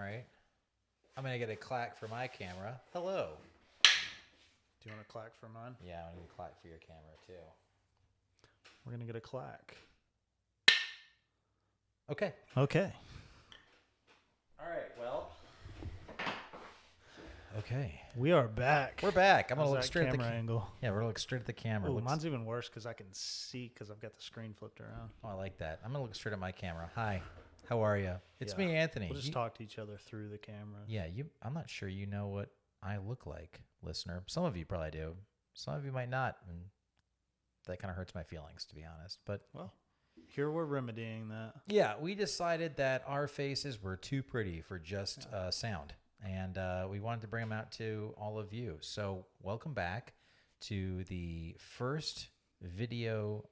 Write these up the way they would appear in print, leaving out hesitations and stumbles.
right. I'm going to get a clack for my camera. Hello. Do you want a clack for mine? Yeah, I need a clack for your camera, too. We're going to get a clack. Okay. Okay. All right, well. Okay. We are back. We're back. I'm going to look that straight at the camera angle. Yeah, we're going to look straight at the camera. Ooh, mine's even worse because I can see because I've got the screen flipped around. Oh, I like that. I'm going to look straight at my camera. Hi. How are you? It's Yeah. me, Anthony. We'll just talk to each other through the camera. Yeah, I'm not sure you know what I look like, listener. Some of you probably do. Some of you might not, and that kind of hurts my feelings, to be honest. But well, here we're remedying that. yeah, we decided that our faces were too pretty for just sound, and we wanted to bring them out to all of you. So welcome back to the first video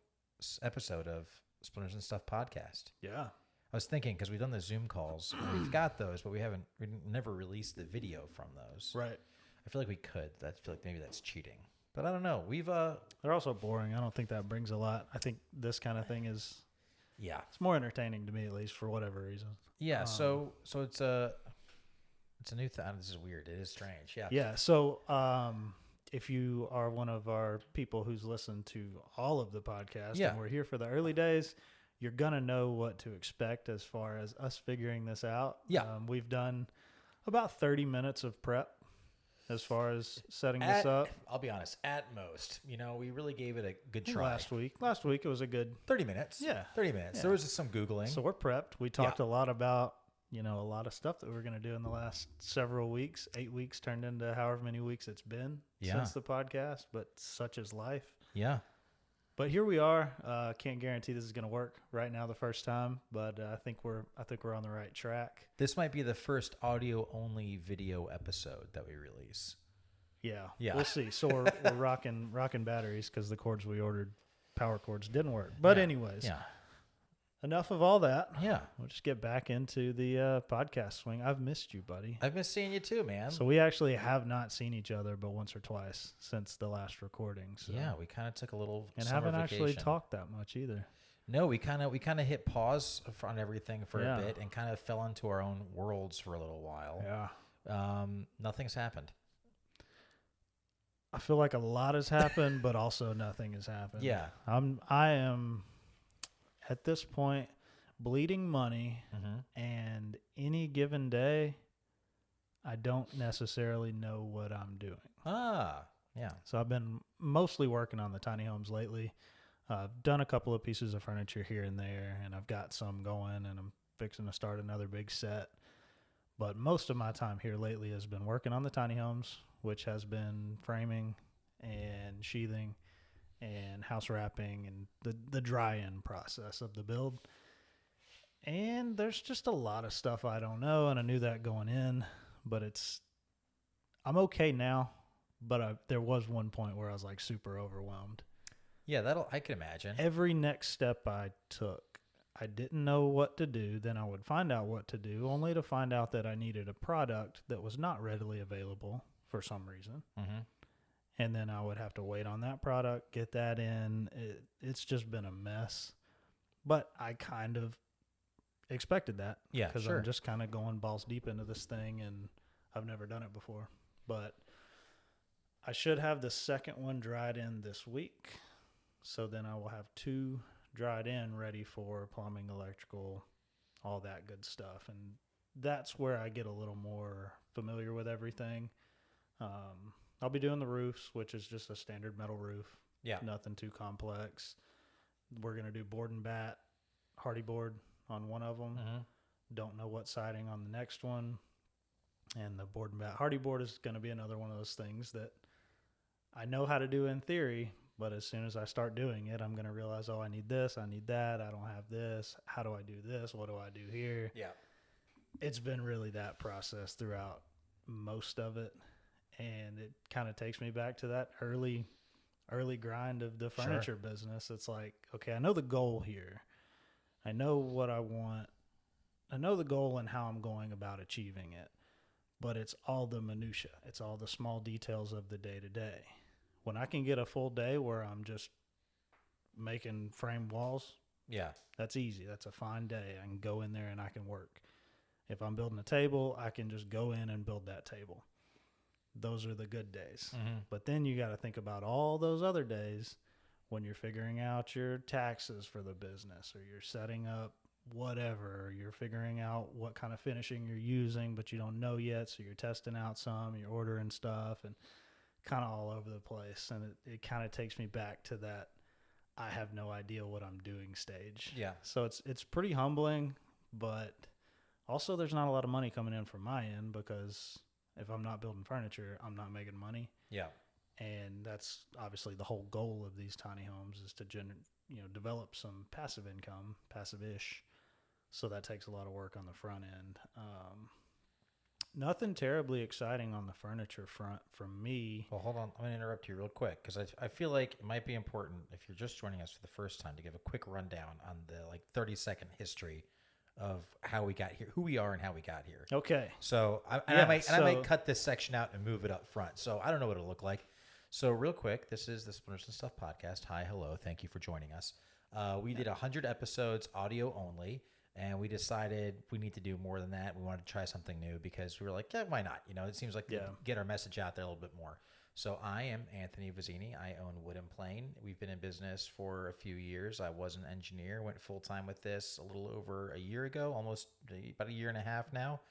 episode of Splinters N Stuff podcast. Yeah. I was thinking, because we've done the Zoom calls, and we've got those, but we never released the video from those. Right. I feel like we could. I feel like maybe that's cheating, but I don't know. We've They're also boring. I don't think that brings a lot. I think this kind of thing is it's more entertaining to me, at least for whatever reason. Yeah. So it's a new thing. This is weird. It is strange. Yeah. Yeah. So if you are one of our people who's listened to all of the podcasts, and we're here for the early days, you're going to know what to expect as far as us figuring this out. Yeah. We've done about 30 minutes of prep as far as setting this up. I'll be honest, at most. We really gave it a good try. Last week it was a good 30 minutes. Yeah. 30 minutes. Yeah. There was just some Googling. So we're prepped. We talked a lot about, a lot of stuff that we're going to do in the last several weeks. 8 weeks turned into however many weeks it's been since the podcast, but such is life. Yeah. But here we are. Can't guarantee this is going to work right now the first time, but I think we're on the right track. This might be the first audio-only video episode that we release. Yeah. Yeah. We'll see. So we're rocking batteries because the cords we ordered, power cords, didn't work. But anyways, enough of all that. Yeah. We'll just get back into the podcast swing. I've missed you, buddy. I've missed seeing you too, man. So we actually have not seen each other but once or twice since the last recording. So. Yeah, we kind of took a little and summer haven't vacation. actually talked that much either. No, we kind of hit pause on everything for a bit and kind of fell into our own worlds for a little while. Yeah. Nothing's happened. I feel like a lot has happened, but also nothing has happened. Yeah. I am at this point bleeding money, and any given day, I don't necessarily know what I'm doing. Yeah. So I've been mostly working on the tiny homes lately. I've done a couple of pieces of furniture here and there, and I've got some going, and I'm fixing to start another big set. But most of my time here lately has been working on the tiny homes, which has been framing and sheathing and house wrapping and the dry-in process of the build. And there's just a lot of stuff I don't know, and I knew that going in, but I'm okay now, but there was one point where I was like super overwhelmed. Yeah, I can imagine. Every next step I took, I didn't know what to do. Then I would find out what to do, only to find out that I needed a product that was not readily available for some reason. Mm-hmm. And then I would have to wait on that product, get that in. It's just been a mess. But I kind of expected that. Yeah, because sure. I'm just kind of going balls deep into this thing, and I've never done it before. But I should have the second one dried in this week. So then I will have 2 dried in ready for plumbing, electrical, all that good stuff. And that's where I get a little more familiar with everything. I'll be doing the roofs, which is just a standard metal roof. Yeah. Nothing too complex. We're going to do board and bat, hardy board on one of them. Mm-hmm. Don't know what siding on the next one. And the board and bat hardy board is going to be another one of those things that I know how to do in theory, but as soon as I start doing it, I'm going to realize, I need this, I need that, I don't have this. How do I do this? What do I do here? Yeah. It's been really that process throughout most of it. And it kind of takes me back to that early grind of the furniture business. It's like, okay, I know the goal here. I know what I want. I know the goal and how I'm going about achieving it. But it's all the minutia. It's all the small details of the day-to-day. When I can get a full day where I'm just making frame walls, yeah, that's easy. That's a fine day. I can go in there and I can work. If I'm building a table, I can just go in and build that table. Those are the good days. Mm-hmm. But then you got to think about all those other days when you're figuring out your taxes for the business, or you're setting up whatever, or you're figuring out what kind of finishing you're using, but you don't know yet. So you're testing out some, you're ordering stuff, and kind of all over the place. And it kind of takes me back to that I have no idea what I'm doing stage. Yeah. So it's pretty humbling, but also there's not a lot of money coming in from my end, because if I'm not building furniture, I'm not making money. Yeah. And that's obviously the whole goal of these tiny homes, is to develop some passive income, passive-ish. So that takes a lot of work on the front end. Nothing terribly exciting on the furniture front from me. Well, hold on. I'm going to interrupt you real quick, because I feel like it might be important, if you're just joining us for the first time, to give a quick rundown on the 30-second history of how we got here, who we are and how we got here. Okay. So I might cut this section out and move it up front. So I don't know what it'll look like. So real quick, this is the Splinters N Stuff podcast. Hi, hello. Thank you for joining us. We did 100 episodes audio only, and we decided we need to do more than that. We wanted to try something new, because we were like, yeah, why not? It seems like we get our message out there a little bit more. So I am Anthony Vizzini. I own Wood and Plane. We've been in business for a few years. I was an engineer, went full-time with this a little over a year ago, almost about a year and a half now.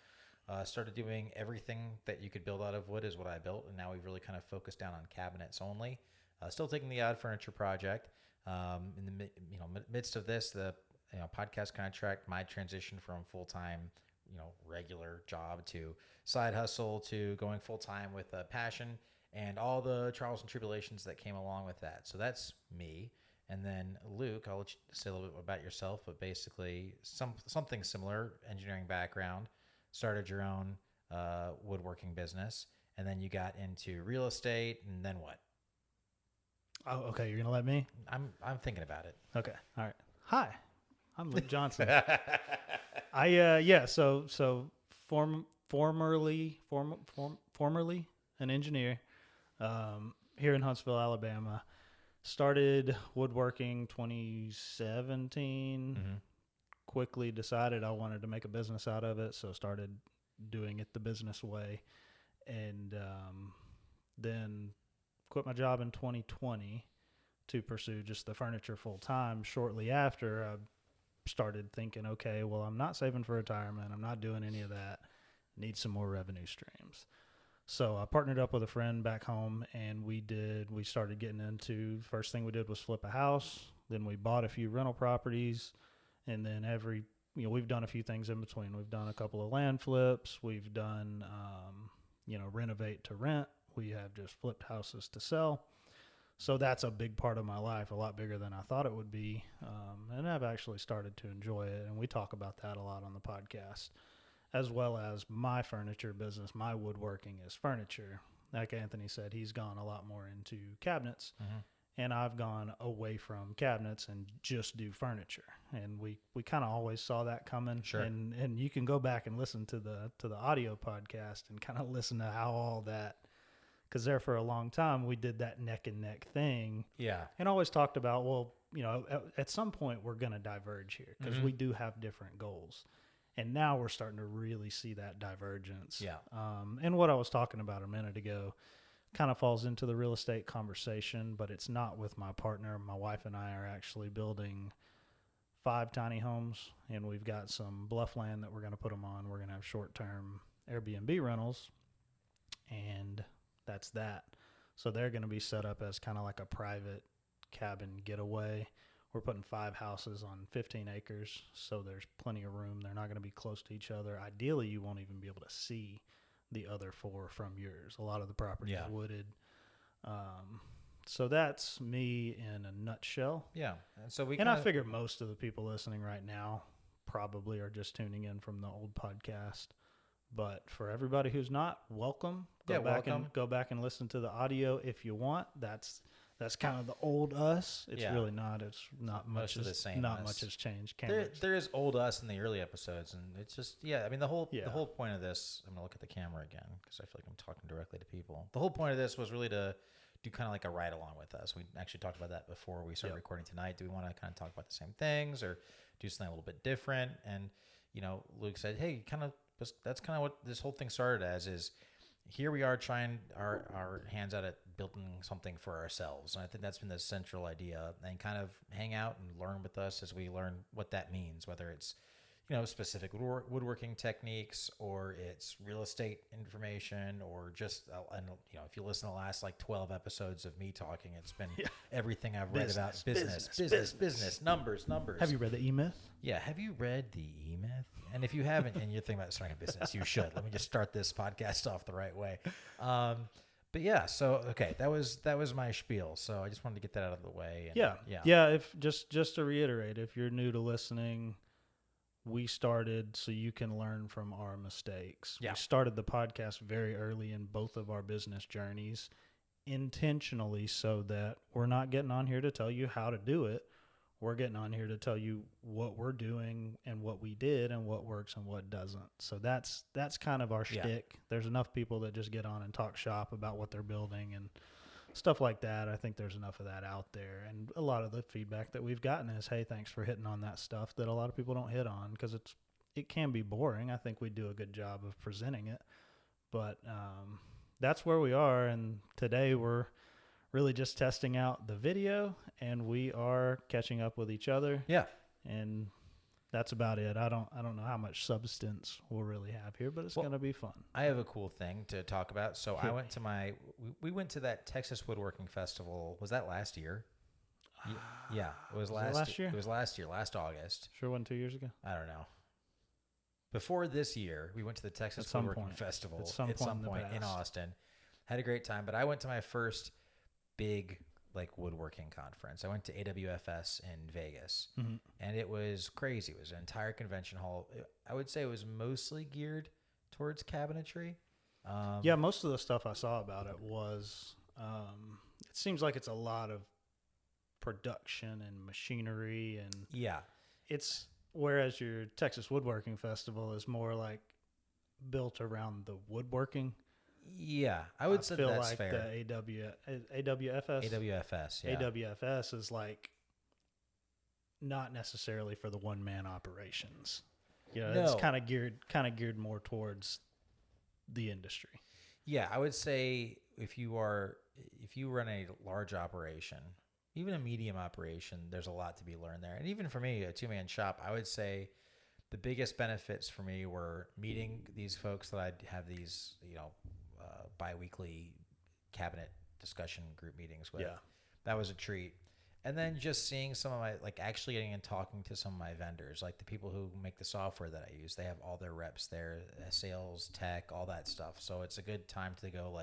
Started doing everything that you could build out of wood is what I built, and now we've really kind of focused down on cabinets only. Still taking the odd furniture project. In the midst of this, the podcast contract, my transition from full-time, regular job to side hustle to going full-time with a passion, and all the trials and tribulations that came along with that. So that's me. And then Luke, I'll let you say a little bit about yourself, but basically something similar, engineering background, started your own woodworking business, and then you got into real estate, and then what? Oh, okay. You're going to let me? I'm thinking about it. Okay. All right. Hi, I'm Luke Johnson. So formerly an engineer here in Huntsville, Alabama. Started woodworking 2017. Mm-hmm. Quickly decided I wanted to make a business out of it, so started doing it the business way. And then quit my job in 2020 to pursue just the furniture full time. Shortly after, I started thinking, okay, well, I'm not saving for retirement. I'm not doing any of that. Need some more revenue streams. So I partnered up with a friend back home, and we started getting into, first thing we did was flip a house. Then we bought a few rental properties, and then we've done a few things in between. We've done a couple of land flips. We've done, renovate to rent. We have just flipped houses to sell. So that's a big part of my life, a lot bigger than I thought it would be. And I've actually started to enjoy it, and we talk about that a lot on the podcast, as well as my furniture business. My woodworking is furniture. Like Anthony said, he's gone a lot more into cabinets, Mm-hmm. and I've gone away from cabinets and just do furniture. And we kind of always saw that coming. Sure. And you can go back and listen to the audio podcast and kind of listen to how all that, because there for a long time we did that neck and neck thing. Yeah. And always talked about, well, at some point we're going to diverge here, because Mm-hmm. we do have different goals. And now we're starting to really see that divergence. Yeah. And what I was talking about a minute ago kind of falls into the real estate conversation, but it's not with my partner. My wife and I are actually building 5 tiny homes, and we've got some bluff land that we're going to put them on. We're going to have short-term Airbnb rentals, and that's that. So they're going to be set up as kind of like a private cabin getaway. We're putting 5 houses on 15 acres, so there's plenty of room. They're not going to be close to each other. Ideally, you won't even be able to see the other 4 from yours. A lot of the property is wooded. So that's me in a nutshell. Yeah. And so I figure most of the people listening right now probably are just tuning in from the old podcast. But for everybody who's not, welcome. Go back and listen to the audio if you want. That's kind of the old us. It's really not. It's not much. Most of the same. Not much has changed. There is old us in the early episodes, and it's just I mean the whole point of this. I'm gonna look at the camera again because I feel like I'm talking directly to people. The whole point of this was really to do kind of like a ride along with us. We actually talked about that before we started recording tonight. Do we want to kind of talk about the same things or do something a little bit different? And Luke said, hey, kind of that's kind of what this whole thing started as. Is here we are trying our hands out at building something for ourselves, and I think that's been the central idea. And kind of hang out and learn with us as we learn what that means, whether it's specific woodworking techniques, or it's real estate information, or just, and if you listen to the last like 12 episodes of me talking, it's been everything I've read about business, numbers. Have you read the E-Myth? Yeah. Have you read the E-Myth? And if you haven't, and you're thinking about starting a business, you should. Let me just start this podcast off the right way. But yeah, so, okay, that was my spiel. So I just wanted to get that out of the way. And yeah. If just to reiterate, if you're new to listening, we started so you can learn from our mistakes. Yeah. We started the podcast very early in both of our business journeys intentionally so that we're not getting on here to tell you how to do it. We're getting on here to tell you what we're doing and what we did and what works and what doesn't. So that's kind of our shtick. There's enough people that just get on and talk shop about what they're building and stuff like that. I think there's enough of that out there. And a lot of the feedback that we've gotten is, hey, thanks for hitting on that stuff that a lot of people don't hit on, because it can be boring. I think we do a good job of presenting it. But that's where we are. And today we're really just testing out the video, and we are catching up with each other. Yeah. And that's about it. I don't know how much substance we'll really have here, but it's going to be fun. I have a cool thing to talk about. So I went to we went to that Texas Woodworking Festival. Was that last year? Yeah, it was last year. It was last year, last August. Sure wasn't 2 years ago? I don't know. Before this year, we went to the Texas Woodworking Festival at some point in Austin. Had a great time, but I went to my first big woodworking conference. I went to AWFS in Vegas, and it was crazy. It was an entire convention hall. I would say it was mostly geared towards cabinetry. Most of the stuff I saw about it was, it seems like it's a lot of production and machinery, and it's, whereas your Texas Woodworking Festival is more like built around the woodworking. Yeah, I would say that's like fair. The AWFS. AWFS, yeah. AWFS is like not necessarily for the one-man operations. It's kind of geared more towards the industry. Yeah, I would say if you run a large operation, even a medium operation, there's a lot to be learned there. And even for me, a two-man shop, I would say the biggest benefits for me were meeting these folks that I'd have these, bi-weekly cabinet discussion group meetings with. Yeah. That was a treat. And then just seeing some of my, actually getting and talking to some of my vendors, like the people who make the software that I use. They have all their reps there, sales, tech, all that stuff. So it's a good time to go,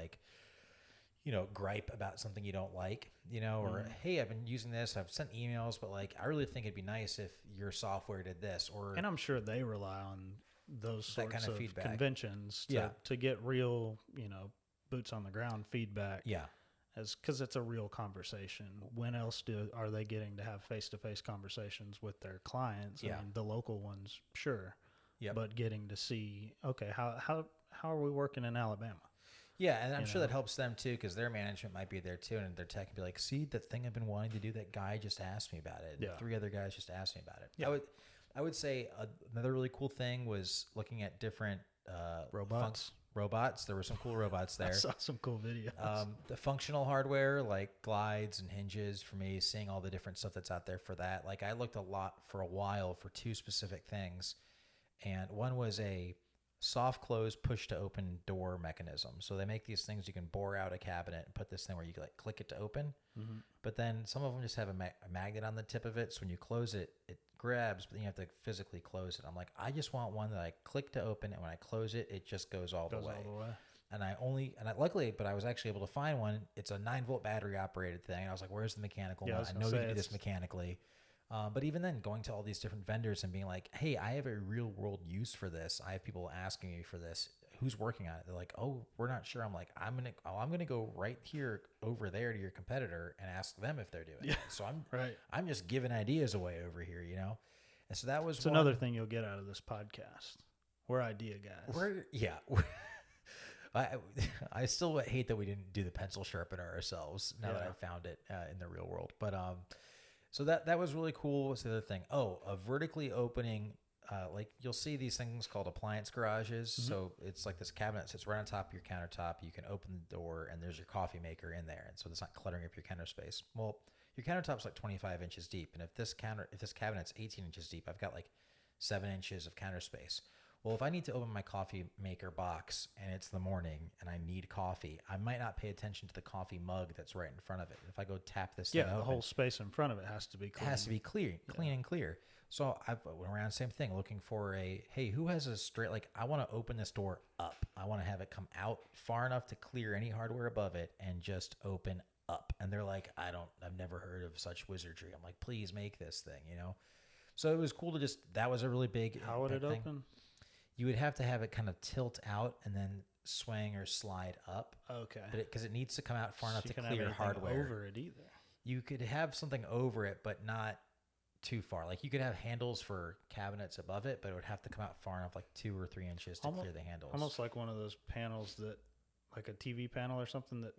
gripe about something you don't like, or, hey, I've been using this, I've sent emails, but I really think it'd be nice if your software did this. And I'm sure they rely on those sorts kind of feedback. Conventions to get real, boots on the ground feedback. Yeah. Because it's a real conversation. When else are they getting to have face-to-face conversations with their clients? Yeah. I mean, the local ones, sure. Yeah. But getting to see, okay, how are we working in Alabama? Yeah, and I'm sure that helps them too, because their management might be there too, and their tech can be like, see, the thing I've been wanting to do, that guy just asked me about it. Yeah. 3 other guys just asked me about it. Yeah. I would say another really cool thing was looking at different robots. There were some cool robots there. I saw some cool videos. The functional hardware, like glides and hinges, for me, seeing all the different stuff that's out there for that. I looked a lot for a while for 2 specific things, and one was a soft close push to open door mechanism. So they make these things you can bore out a cabinet and put this thing where you click it to open. Mm-hmm. But then some of them just have a magnet on the tip of it. So when you close it, it grabs, but then you have to physically close it. I'm like, I just want one that I click to open, and when I close it, it just goes all the way. And I was actually able to find one. It's a 9-volt battery operated thing. And I was like, where's the mechanical one? I know you can do this mechanically. But even then, going to all these different vendors and being like, hey, I have a real world use for this. I have people asking me for this. Who's working on it? They're like, oh, we're not sure. I'm like, I'm gonna go right here over there to your competitor and ask them if they're doing it. So I'm just giving ideas away over here, And so that was another thing you'll get out of this podcast. We're idea guys. I still hate that we didn't do the pencil sharpener ourselves now that I found it in the real world. But so that was really cool. What's the other thing? Oh, a vertically opening like you'll see these things called appliance garages. So it's like this cabinet sits right on top of your countertop. You can open the door and there's your coffee maker in there, and so it's not cluttering up your counter space. Well, your countertop's like 25 inches deep, and if this cabinet's 18 inches deep, I've got like 7 inches of counter space. Well, if I need to open my coffee maker box and it's the morning and I need coffee, I might not pay attention to the coffee mug that's right in front of it. If I go tap this thing the open, whole space in front of it has to be clean. it has to be clean and clear. So I went around, same thing, looking for hey, who has a straight, like, I want to open this door up. I want to have it come out far enough to clear any hardware above it and just open up. And they're like, I've never heard of such wizardry. I'm like, please make this thing, you know? So it was cool to that was a really big How would it thing. open? You would have to have it kind of tilt out and then swing or slide up. Okay. Because it needs to come out far enough So to you can clear have anything hardware. over it either. You could have something over it, but not too far. Like you could have handles for cabinets above it, but it would have to come out far enough, like 2 or 3 inches to clear the handles. Almost like one of those panels that, like a TV panel or something that.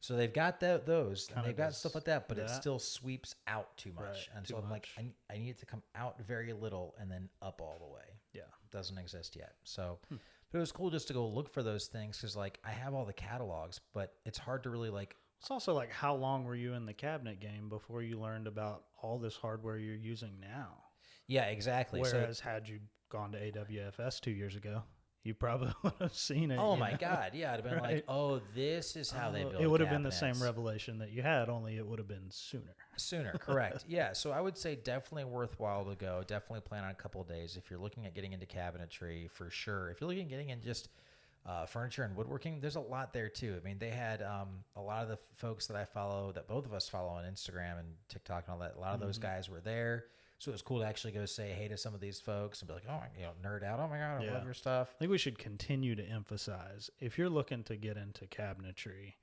So they've got those, and Kinda they've got does stuff like that, but it that. still sweeps out too much. Right, And too so I'm much. like, I need it to come out very little and then up all the way. Yeah. Doesn't exist yet. So, but it was cool just to go look for those things because, like, I have all the catalogs, but it's hard to really, like, It's also like, how long were you in the cabinet game before you learned about all this hardware you're using now? yeah, exactly. Whereas had you gone to AWFS 2 years ago, you probably would have seen it. Oh my God. Yeah. It'd have been like, oh, this is how they build it would have been the same cabinets. revelation that you had, only it would have been sooner. Correct. Yeah. So I would say definitely worthwhile to go. Definitely plan on a couple of days. If you're looking at getting into cabinetry, for sure. If you're looking at getting in just furniture and woodworking, there's a lot there too. I mean, they had a lot of the folks that I follow, that both of us follow on Instagram and TikTok and all that, a lot of those guys were there. So it was cool to actually go say hey to some of these folks and be like, oh, nerd out. Oh my God, I love your stuff. I think we should continue to emphasize, if you're looking to get into cabinetry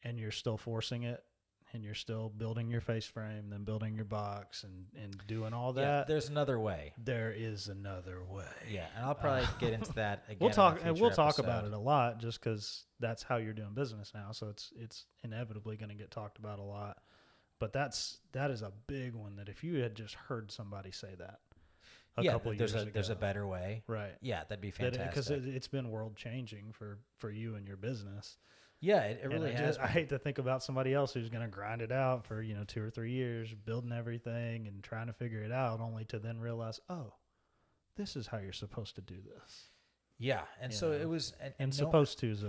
and you're still forcing it and you're still building your face frame, then building your box and doing all that. Yeah, there's another way. There is another way. Yeah, and I'll probably get into that again. We'll talk in a we'll future talk about episode. it a lot just because that's how you're doing business now. So it's inevitably going to get talked about a lot. But that is a big one that if you had just heard somebody say that a couple of years ago. There's a better way. Right. Yeah, that'd be fantastic. Because it's been world changing for you and your business. Yeah, it really has. I hate to think about somebody else who's going to grind it out for 2 or 3 years, building everything and trying to figure it out, only to then realize, oh, this is how you're supposed to do this. Yeah, and so it was. And supposed to is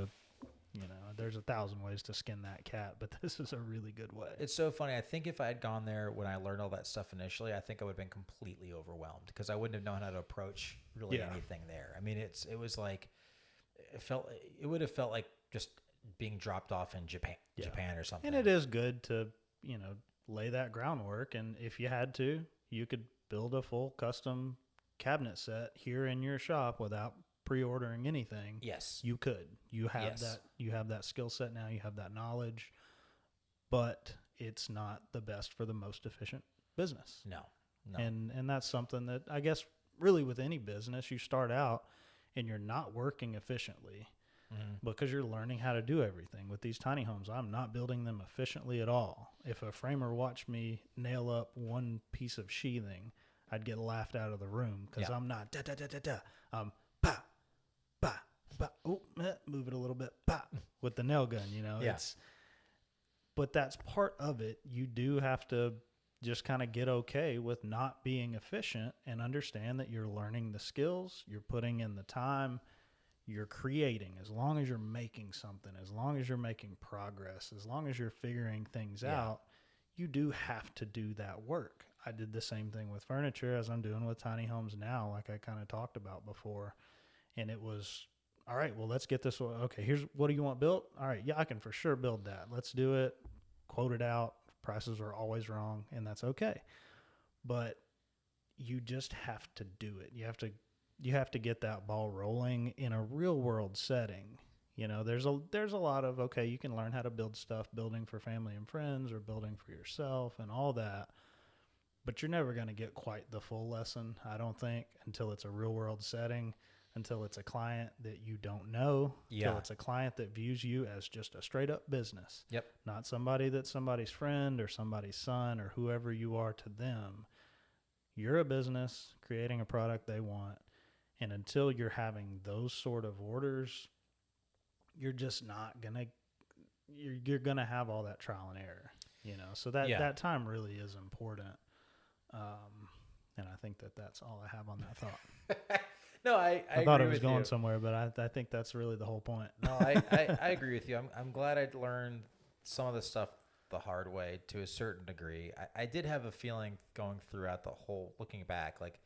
there's 1,000 ways to skin that cat, but this is a really good way. It's so funny. I think if I had gone there when I learned all that stuff initially, I think I would have been completely overwhelmed because I wouldn't have known how to approach really anything there. I mean, it would have felt like just being dropped off in Japan or something. And it is good to, lay that groundwork. And if you had to, you could build a full custom cabinet set here in your shop without pre-ordering anything. Yes. You could. You have that skill set now, you have that knowledge, but it's not the best for the most efficient business. No. And that's something that I guess really with any business, you start out and you're not working efficiently because you're learning how to do everything. With these tiny homes, I'm not building them efficiently at all. If a framer watched me nail up one piece of sheathing, I'd get laughed out of the room because I'm not I'm pa, pa, pa, move it a little bit, pa, with the nail gun, but that's part of it. You do have to just kind of get okay with not being efficient and understand that you're learning the skills, you're putting in the time, you're creating. As long as you're making something, as long as you're making progress, as long as you're figuring things out, you do have to do that work. I did the same thing with furniture as I'm doing with tiny homes now, like I kind of talked about before. And it was, all right, well, let's get this. Okay, here's, what do you want built? All right, yeah, I can for sure build that. Let's do it. Quote it out. Prices are always wrong, and that's okay. But you just have to do it. You have to get that ball rolling in a real world setting. There's a lot of, okay, you can learn how to build stuff, building for family and friends or building for yourself and all that. But you're never going to get quite the full lesson, I don't think, until it's a real world setting, until it's a client that you don't know, until it's a client that views you as just a straight up business. Yep. Not somebody that's somebody's friend or somebody's son or whoever you are to them. you're a business creating a product they want. And until you're having those sort of orders, you're just not going to, you're going to have all that trial and error, so that time really is important. And I think that's all I have on that thought. No, I thought agree it was with going you. somewhere, but I think that's really the whole point. No, I agree with you. I'm glad I'd learned some of the stuff the hard way to a certain degree. I did have a feeling going throughout the whole, looking back, like,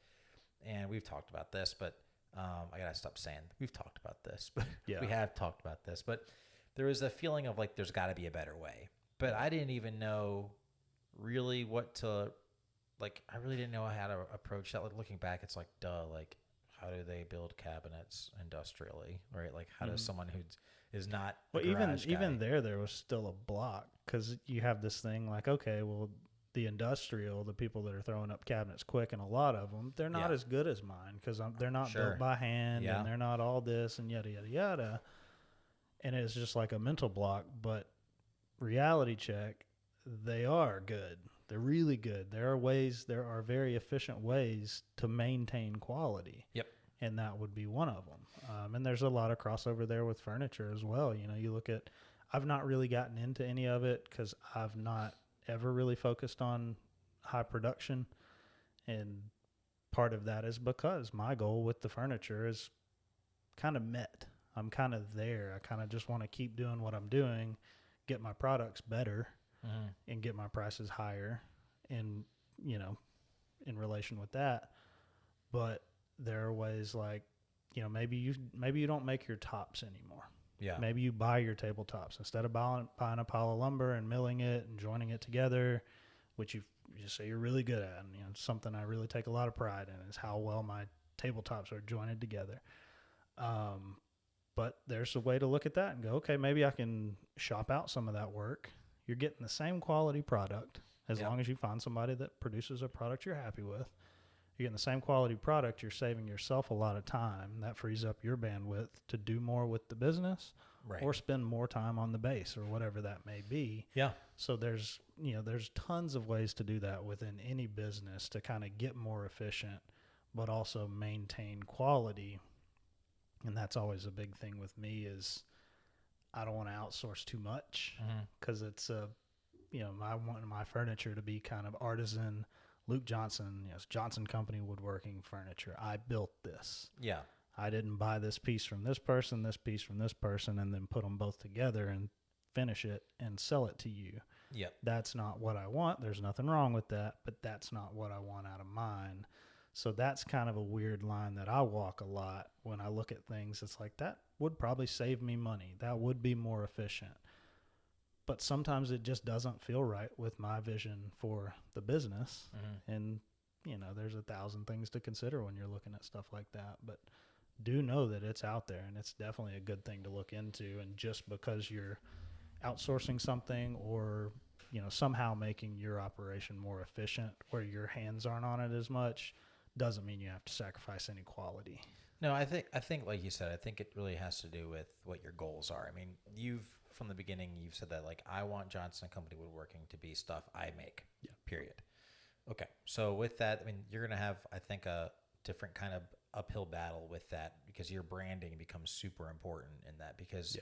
and we've talked about this, but I gotta stop saying we've talked about this, but we have talked about this, but there was a feeling of like there's got to be a better way. But I didn't even know really what to, like, I really didn't know how to approach that. Like, looking back, it's like, duh, like, how do they build cabinets industrially, right? Like, how does someone who is not Well, a garage guy, even there was still a block, because you have this thing like, okay, well, the industrial, the people that are throwing up cabinets quick, and a lot of them, they're not as good as mine, because they're not built by hand, and they're not all this and yada yada yada, and it's just like a mental block. But reality check, they are good. They're really good. There are very efficient ways to maintain quality. Yep. And that would be one of them. And there's a lot of crossover there with furniture as well. You look at, I've not really gotten into any of it because I've not ever really focused on high production. And part of that is because my goal with the furniture is kind of met. I'm kind of there. I kind of just want to keep doing what I'm doing, get my products better, and get my prices higher, and in relation with that. But there are ways like, maybe you don't make your tops anymore. Yeah. Maybe you buy your tabletops instead of buying a pile of lumber and milling it and joining it together, which you say you're really good at. And something I really take a lot of pride in is how well my tabletops are jointed together. But there's a way to look at that and go, okay, maybe I can shop out some of that work. You're getting the same quality product as long as you find somebody that produces a product you're happy with. You're getting the same quality product. You're saving yourself a lot of time. That frees up your bandwidth to do more with the business, or spend more time on the base, or whatever that may be. Yeah. So there's tons of ways to do that within any business to kind of get more efficient, but also maintain quality. And that's always a big thing with me is I don't want to outsource too much, because it's I want my furniture to be kind of artisan. Luke Johnson, Johnson Company Woodworking furniture. I built this. Yeah. I didn't buy this piece from this person, and then put them both together and finish it and sell it to you. Yep. That's not what I want. There's nothing wrong with that, but that's not what I want out of mine. So that's kind of a weird line that I walk a lot when I look at things. It's like, that would probably save me money. That would be more efficient. But sometimes it just doesn't feel right with my vision for the business. And, there's 1,000 things to consider when you're looking at stuff like that. But do know that it's out there, and it's definitely a good thing to look into. And just because you're outsourcing something or, somehow making your operation more efficient where your hands aren't on it as much, doesn't mean you have to sacrifice any quality. No, I think like you said, I think it really has to do with what your goals are. I mean, from the beginning, you've said that, like, I want Johnson Company Woodworking to be stuff I make, period. Okay. So with that, I mean, you're going to have, I think, a different kind of uphill battle with that, because your branding becomes super important in that, because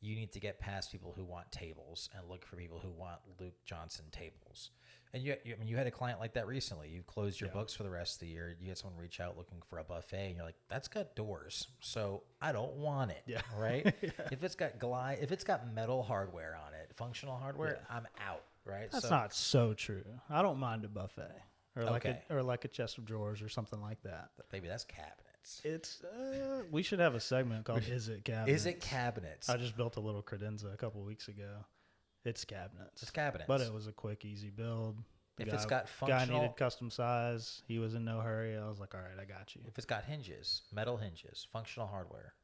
you need to get past people who want tables and look for people who want Luke Johnson tables. And you had a client like that recently. You closed your books for the rest of the year. You had someone reach out looking for a buffet, and you're like, that's got doors, so I don't want it. Yeah. Right? If it's got metal hardware on it, functional hardware, I'm out. Right? That's not so true. I don't mind a buffet or like a chest of drawers or something like that. But maybe that's cabinets. It's we should have a segment called "Is It Cabinets?" Is it cabinets? I just built a little credenza a couple weeks ago. It's cabinets. It's cabinets. But it was a quick, easy build. It's got functional, guy needed custom size. He was in no hurry. I was like, all right, I got you. If it's got hinges, metal hinges, functional hardware,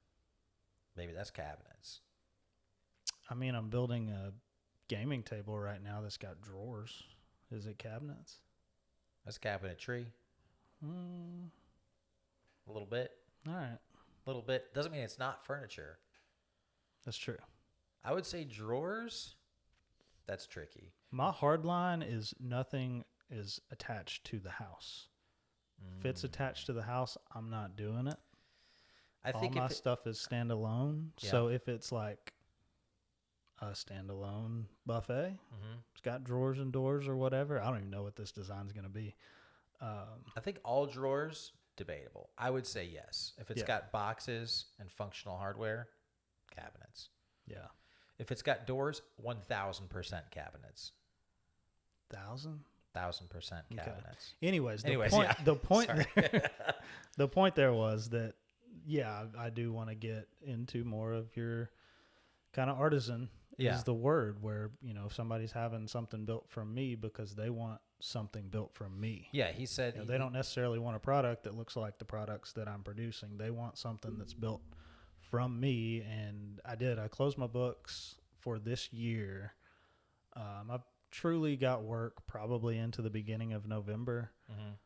maybe that's cabinets. I mean, I'm building a gaming table right now that's got drawers. Is it cabinets? That's cabinetry. A little bit. All right. A little bit. Doesn't mean it's not furniture. That's true. I would say drawers. That's tricky. My hard line is nothing is attached to the house. If it's attached to the house, I'm not doing it. I All think my if stuff is standalone. Yeah. So if it's like a standalone buffet, it's got drawers and doors or whatever. I don't even know what this design's going to be. I think all drawers, debatable. I would say yes. If it's Yeah. got boxes and functional hardware, cabinets. Yeah. If it's got doors, 1,000% cabinets. 1,000? 1,000% Okay. cabinets. Anyways, the point Sorry. the point there was that, yeah, I do want to get into more of your kind of artisan is the word, where, you know, if somebody's having something built from me because they want something built from me. Yeah, he said You know, they don't necessarily want a product that looks like the products that I'm producing. They want something that's built from me. And I closed my books for this year. I've truly got work probably into the beginning of November.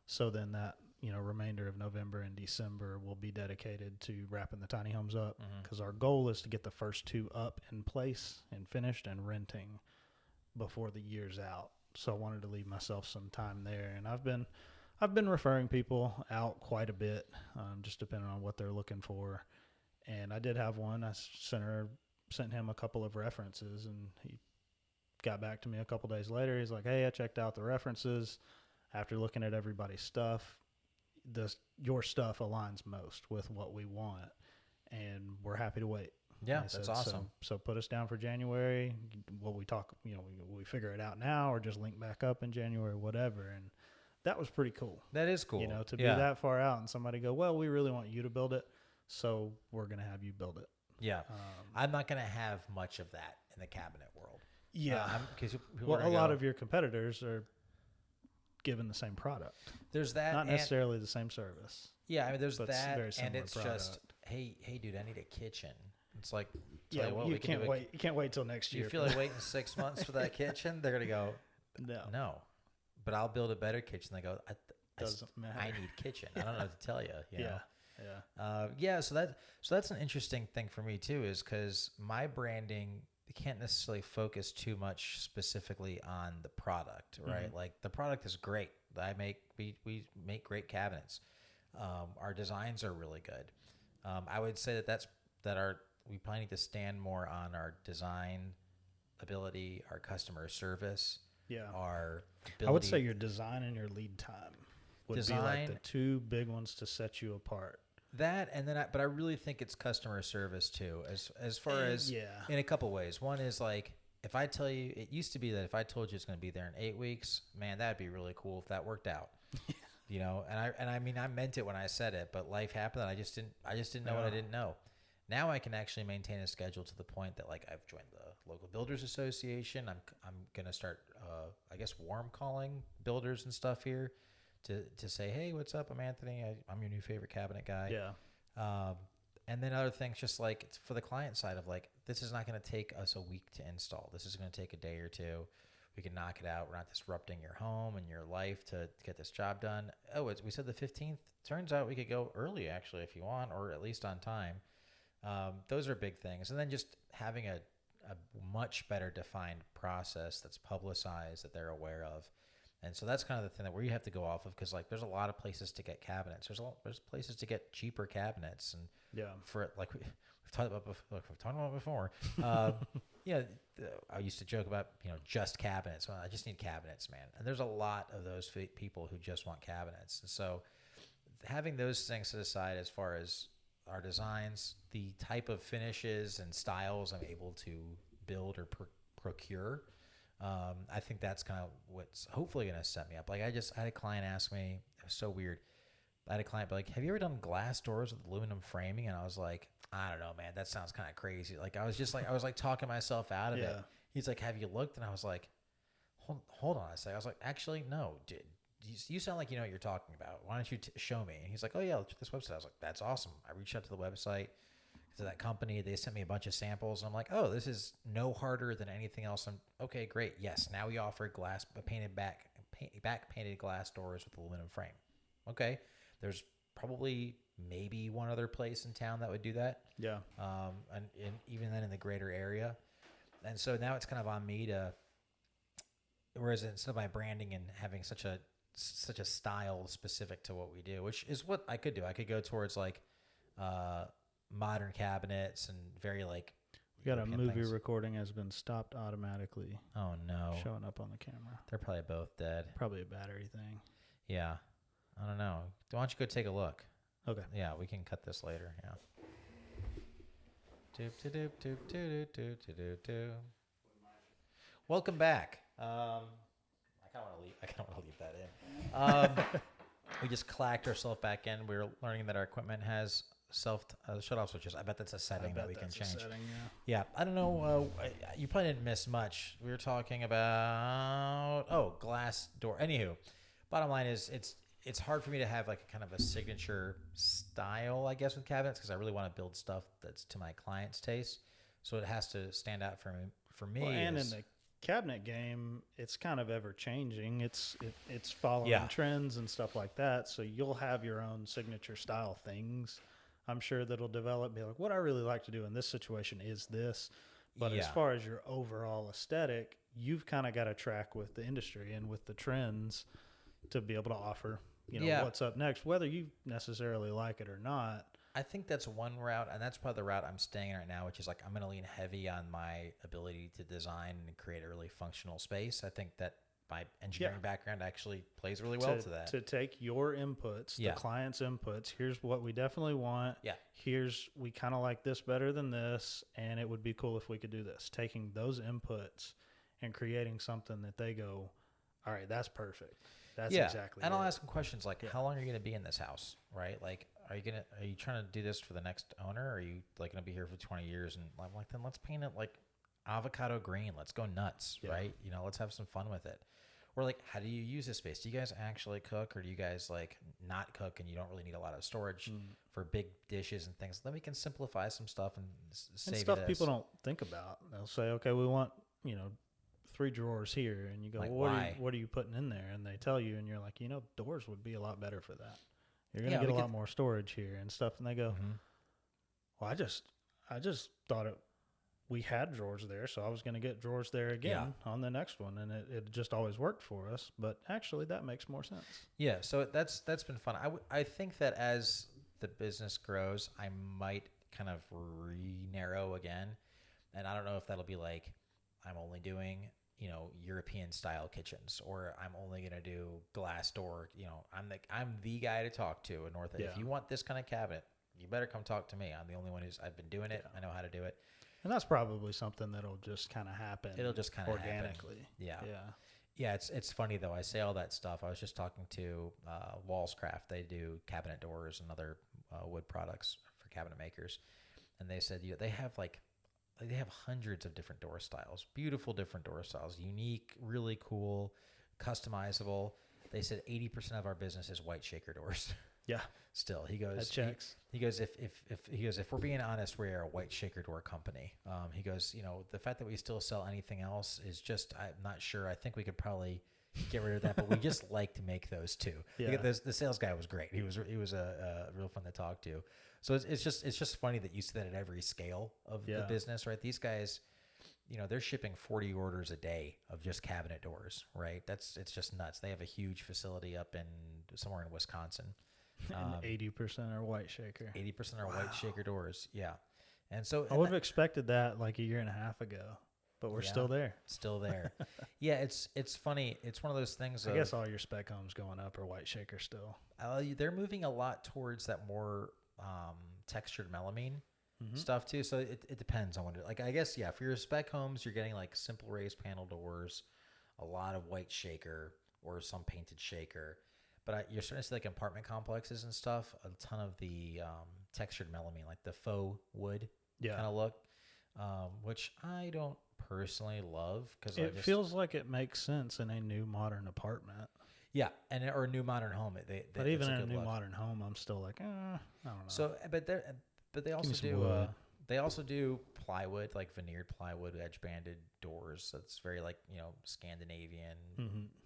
So then that, you know, remainder of November and December will be dedicated to wrapping the tiny homes up, because our goal is to get the first 2 up in place and finished and renting before the year's out. So I wanted to leave myself some time there, and I've been referring people out quite a bit, just depending on what they're looking for. And I did have one. I sent him a couple of references, and he got back to me a couple days later. He's like, "Hey, I checked out the references. After looking at everybody's stuff, your stuff aligns most with what we want, and we're happy to wait." Yeah, that's said, awesome. So put us down for January. Will we talk, you know, we figure it out now or just link back up in January, whatever. And that was pretty cool. That is cool. You know, to be that far out and somebody go, "Well, we really want you to build it, so we're going to have you build it." Yeah. I'm not going to have much of that in the cabinet world. Yeah. Because a lot of your competitors are given the same product. There's that. Not necessarily the same service. Yeah, I mean, there's but that, very and it's product. just, hey, dude, I need a kitchen. It's like, yeah, you, what, you can't wait. You can't wait till next year. You feel like waiting 6 months for that kitchen? They're gonna go, no. But I'll build a better kitchen. They go, doesn't matter. I need kitchen. I don't know what to tell you. You know? Yeah. So that's an interesting thing for me too, is because my branding can't necessarily focus too much specifically on the product, right? Like the product is great. We make great cabinets. Our designs are really good. I would say we probably need to stand more on our design ability, our customer service. Yeah. Our ability. I would say your design and your lead time would be like the 2 big ones to set you apart. That, and then but I really think it's customer service too, as far as in a couple ways. One is like, if I tell you, it used to be that if I told you it's going to be there in 8 weeks, man, that'd be really cool if that worked out. You know, and I mean, I meant it when I said it, but life happened, and I just didn't know what I didn't know. Now I can actually maintain a schedule to the point that, like, I've joined the local builders association. I'm gonna start, I guess, warm calling builders and stuff here to say, hey, what's up? I'm Anthony. I'm your new favorite cabinet guy. Yeah. And then other things, just like it's for the client side of like, this is not going to take us a week to install. This is going to take a day or two. We can knock it out. We're not disrupting your home and your life to get this job done. Oh, we said the 15th. Turns out we could go early, actually, if you want, or at least on time. Those are big things. And then just having a much better defined process that's publicized, that they're aware of. And so that's kind of the thing that where you have to go off of, because like there's a lot of places to get cabinets. There's places to get cheaper cabinets, and for like we've talked about before. I used to joke about just cabinets. Well, I just need cabinets, man. And there's a lot of those people who just want cabinets. And so having those things set aside as far as our designs, the type of finishes and styles I'm able to build or procure. I think that's kind of what's hopefully going to set me up. Like I had a client ask me, it was so weird. I had a client be like, have you ever done glass doors with aluminum framing? And I was like, I don't know, man, that sounds kind of crazy. Like I was like talking myself out of it. He's like, have you looked? And I was like, hold on a second. I was like, actually, no, dude. You sound like you know what you're talking about. Why don't you show me? And he's like, oh yeah, let's check this website. I was like, that's awesome. I reached out to the website, to that company. They sent me a bunch of samples. And I'm like, oh, this is no harder than anything else. Okay, great. Yes, now we offer glass painted painted glass doors with aluminum frame. Okay, there's probably maybe one other place in town that would do that. Yeah. And even then in the greater area. And so now it's kind of on me to, whereas instead of my branding and having such a such a style specific to what we do, which is what I could do. I could go towards like modern cabinets and very like. We got a European movie things. recording has been stopped automatically. Oh no! Showing up on the camera. They're probably both dead. Probably a battery thing. Yeah, I don't know. Why don't you go take a look? Okay. Yeah, we can cut this later. Yeah. Doop doop doop doop doop doop doop doop. Welcome back. I kind of want to leave that in. We just clacked ourselves back in. We were learning that our equipment has self shut-off switches. I bet that's a setting that we can change. Setting, yeah. I don't know. You probably didn't miss much. We were talking about glass door. Anywho, bottom line is it's hard for me to have like a kind of a signature style, I guess, with cabinets because I really want to build stuff that's to my client's taste. So it has to stand out for me. Well, and in the cabinet game, it's kind of ever changing. It's following trends and stuff like that. So you'll have your own signature style things. I'm sure that'll develop. Be like, what I really like to do in this situation is this. But as far as your overall aesthetic, you've kind of got to track with the industry and with the trends to be able to offer, what's up next, whether you necessarily like it or not. I think that's one route, and that's probably the route I'm staying right now, which is like I'm going to lean heavy on my ability to design and create a really functional space. I think that my engineering background actually plays really well to that. To take your inputs, the client's inputs, here's what we definitely want. Yeah. We kind of like this better than this, and it would be cool if we could do this. Taking those inputs and creating something that they go, all right, that's perfect. That's exactly and it. I'll ask them questions like, how long are you going to be in this house, right? Like, are you trying to do this for the next owner? Or are you like going to be here for 20 years? And I'm like, then let's paint it like avocado green. Let's go nuts, right? Let's have some fun with it. Or like, how do you use this space? Do you guys actually cook, or do you guys like not cook and you don't really need a lot of storage for big dishes and things? Then we can simplify some stuff and save stuff people don't think about. They'll say, okay, we want 3 drawers here, and you go, like, well, what are you putting in there? And they tell you, and you're like, doors would be a lot better for that. You're gonna get a lot more storage here and stuff. And they go, well, I just thought we had drawers there, so I was gonna get drawers there again on the next one, and it just always worked for us. But actually, that makes more sense. Yeah, so that's been fun. I think that as the business grows, I might kind of narrow again, and I don't know if that'll be like I'm only doing European style kitchens, or I'm only going to do glass door. I'm the guy to talk to in North End. If you want this kind of cabinet, you better come talk to me. I'm the only one I've been doing it. I know how to do it. And that's probably something that'll just kind of happen. It'll just kind of organically. Yeah. It's funny though. I say all that stuff. I was just talking to Wallscraft. They do cabinet doors and other wood products for cabinet makers, and they said they have hundreds of different door styles, beautiful different door styles, unique, really cool, customizable. They said 80% of our business is white shaker doors. Yeah. Still, he goes, that checks. He goes, if we're being honest, we're a white shaker door company. He goes, the fact that we still sell anything else is just, I'm not sure. I think we could probably get rid of that, but we just like to make those too. Yeah. The sales guy was great. He was real fun to talk to. So it's just funny that you see that at every scale of the business, right? These guys, they're shipping 40 orders a day of just cabinet doors, right? It's just nuts. They have a huge facility up somewhere in Wisconsin. And 80% are white shaker. 80% are white shaker doors. Yeah. And so I would have expected that like a year and a half ago, but we're still there. Still there. Yeah. It's funny. It's one of those things. I guess all your spec homes going up are white shaker still. They're moving a lot towards that more textured melamine stuff too. So it depends on what I guess, for your spec homes, you're getting like simple raised panel doors, a lot of white shaker or some painted shaker. But you're starting to see like apartment complexes and stuff, a ton of the textured melamine, like the faux wood kind of look, which I don't personally love because it feels like it makes sense in a new modern apartment. Yeah, or a new modern home. But even in a new modern home, I'm still like, I don't know. So, but they also do plywood, like veneered plywood, edge banded doors. That's very like Scandinavian,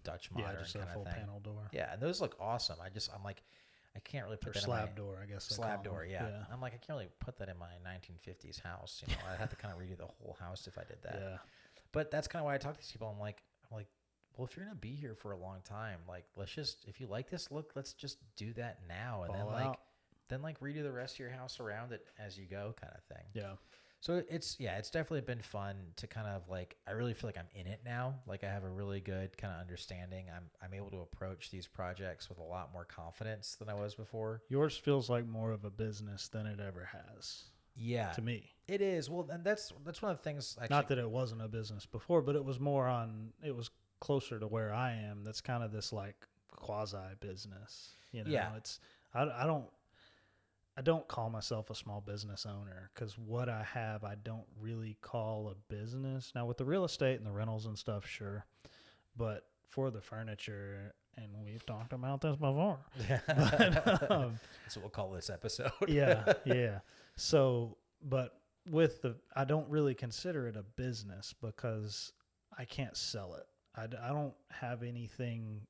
Dutch modern just kind a full of thing. Panel door. Yeah, and those look awesome. I'm like, I can't really put that slab in my door, I guess. Slab door, yeah. I'm like, I can't really put that in my 1950s house. I'd have to kind of redo the whole house if I did that. Yeah. But that's kind of why I talk to these people. I'm like, well, if you're going to be here for a long time, like, if you like this look, let's just do that now. And Ball then out. redo the rest of your house around it as you go kind of thing. Yeah. So it's definitely been fun to kind of like, I really feel like I'm in it now. Like I have a really good kind of understanding. I'm able to approach these projects with a lot more confidence than I was before. Yours feels like more of a business than it ever has. Yeah. To me. It is. Well, and that's one of the things. Actually, not that it wasn't a business before, but it was closer to where I am. That's kind of this like quasi business. Yeah. It's I don't call myself a small business owner because what I have, I don't really call a business. Now with the real estate and the rentals and stuff, sure. But for the furniture, and we've talked about this before. But, that's what we'll call this episode. yeah. So, but I don't really consider it a business because I can't sell it. I don't have anything.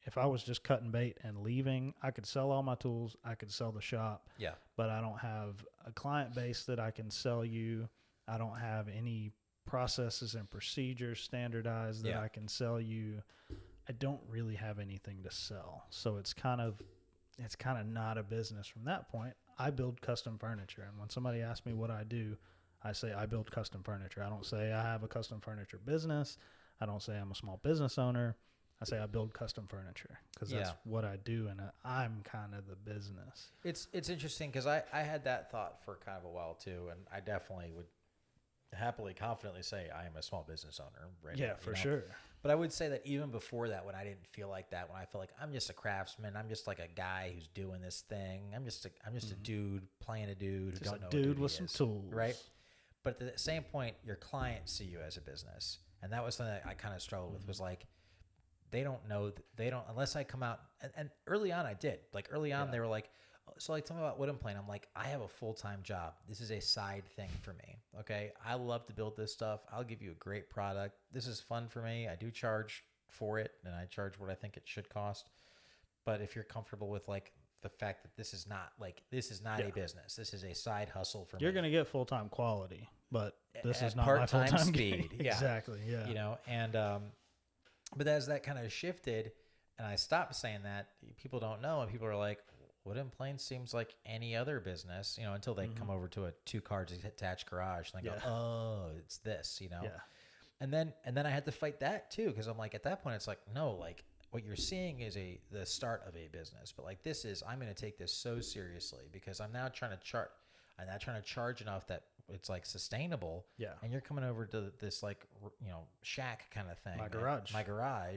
If I was just cutting bait and leaving, I could sell all my tools. I could sell the shop. Yeah. But I don't have a client base that I can sell you. I don't have any processes and procedures standardized that I can sell you. I don't really have anything to sell. So it's kind of not a business from that point. I build custom furniture. And when somebody asks me what I do, I say I build custom furniture. I don't say I have a custom furniture business. I don't say I'm a small business owner. I say I build custom furniture because that's what I do, and I'm kind of the business. It's interesting because I had that thought for kind of a while too, and I definitely would happily, confidently say I am a small business owner. Right Yeah, now, for sure. But I would say that even before that, when I didn't feel like that, when I felt like I'm just a craftsman, I'm just like a guy who's doing this thing. I'm just a dude playing a dude who don't know. Dude with some tools, right? But at the same point, your clients see you as a business, and that was something that I kind of struggled with. Was like, they don't know. They don't unless I come out. And early on, I did. Like early on, they were like, so like tell me about wooden plane. I'm like, I have a full-time job. This is a side thing for me. Okay. I love to build this stuff. I'll give you a great product. This is fun for me. I do charge for it, and I charge what I think it should cost. But if you're comfortable with like the fact that this is not a business, this is a side hustle for me. You're going to get full-time quality, but this is not part-time my full-time speed. Yeah. Exactly. Yeah. You know, and but as that kind of shifted, and I stopped saying that, people don't know, and people are like, wooden plane seems like any other business, you know, until they come over to a 2-car detached garage and they go, oh, it's this, you know. Yeah. And then I had to fight that too, because I'm like, at that point, it's like, no, like what you're seeing is the start of a business, but like I'm going to take this so seriously because I'm now trying to charge enough that it's like sustainable. Yeah. And you're coming over to this like, you know, shack kind of thing. My garage.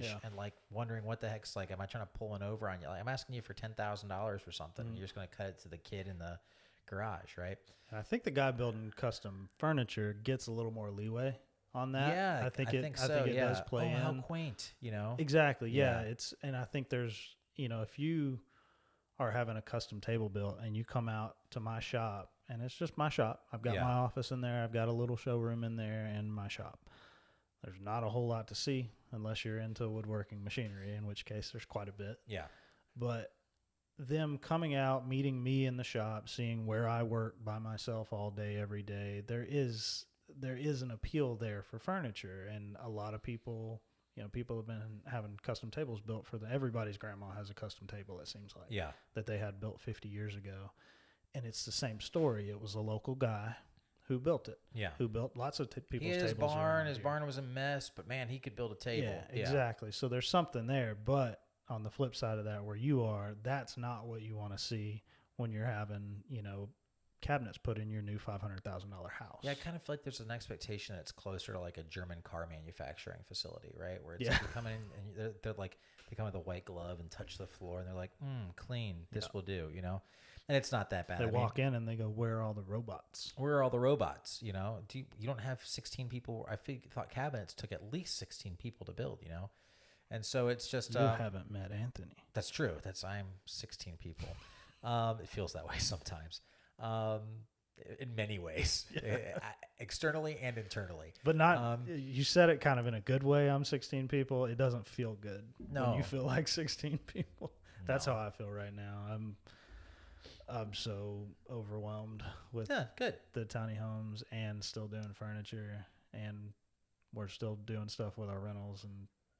Yeah. And like wondering what the heck's like, am I trying to pull one over on you? Like I'm asking you for $10,000 for something. And you're just going to cut it to the kid in the garage. Right. And I think the guy building custom furniture gets a little more leeway on that. Yeah. I think it yeah. does play in. How quaint, you know? Exactly. Yeah. And I think there's, you know, if you are having a custom table built and you come out to my shop, and it's just my shop. I've got my office in there. I've got a little showroom in there and my shop. There's not a whole lot to see unless you're into woodworking machinery, in which case there's quite a bit. Yeah. But them coming out, meeting me in the shop, seeing where I work by myself all day, every day, there is an appeal there for furniture. And a lot of people, you know, people have been having custom tables built for everybody's grandma has a custom table, it seems like. Yeah. That they had built 50 years ago. And it's the same story. It was a local guy who built it. Yeah. Who built lots of people's tables. His barn was a mess, but man, he could build a table. Yeah, exactly. So there's something there. But on the flip side of that, where you are, that's not what you want to see when you're having, you know, cabinets put in your new $500,000 house. Yeah, I kind of feel like there's an expectation that's closer to like a German car manufacturing facility, right? Where it's like you come in and they're like, they come with a white glove and touch the floor and they're like, clean, this will do, you know? And it's not that bad. They walk in and they go, where are all the robots? Where are all the robots? You know, you don't have 16 people. I thought cabinets took at least 16 people to build, you know? And so it's just... You haven't met Anthony. That's true. I'm 16 people. It feels that way sometimes. In many ways, externally and internally. But not, you said it kind of in a good way. I'm 16 people. It doesn't feel good when you feel like 16 people. That's how I feel right now. I'm so overwhelmed with the tiny homes and still doing furniture, and we're still doing stuff with our rentals and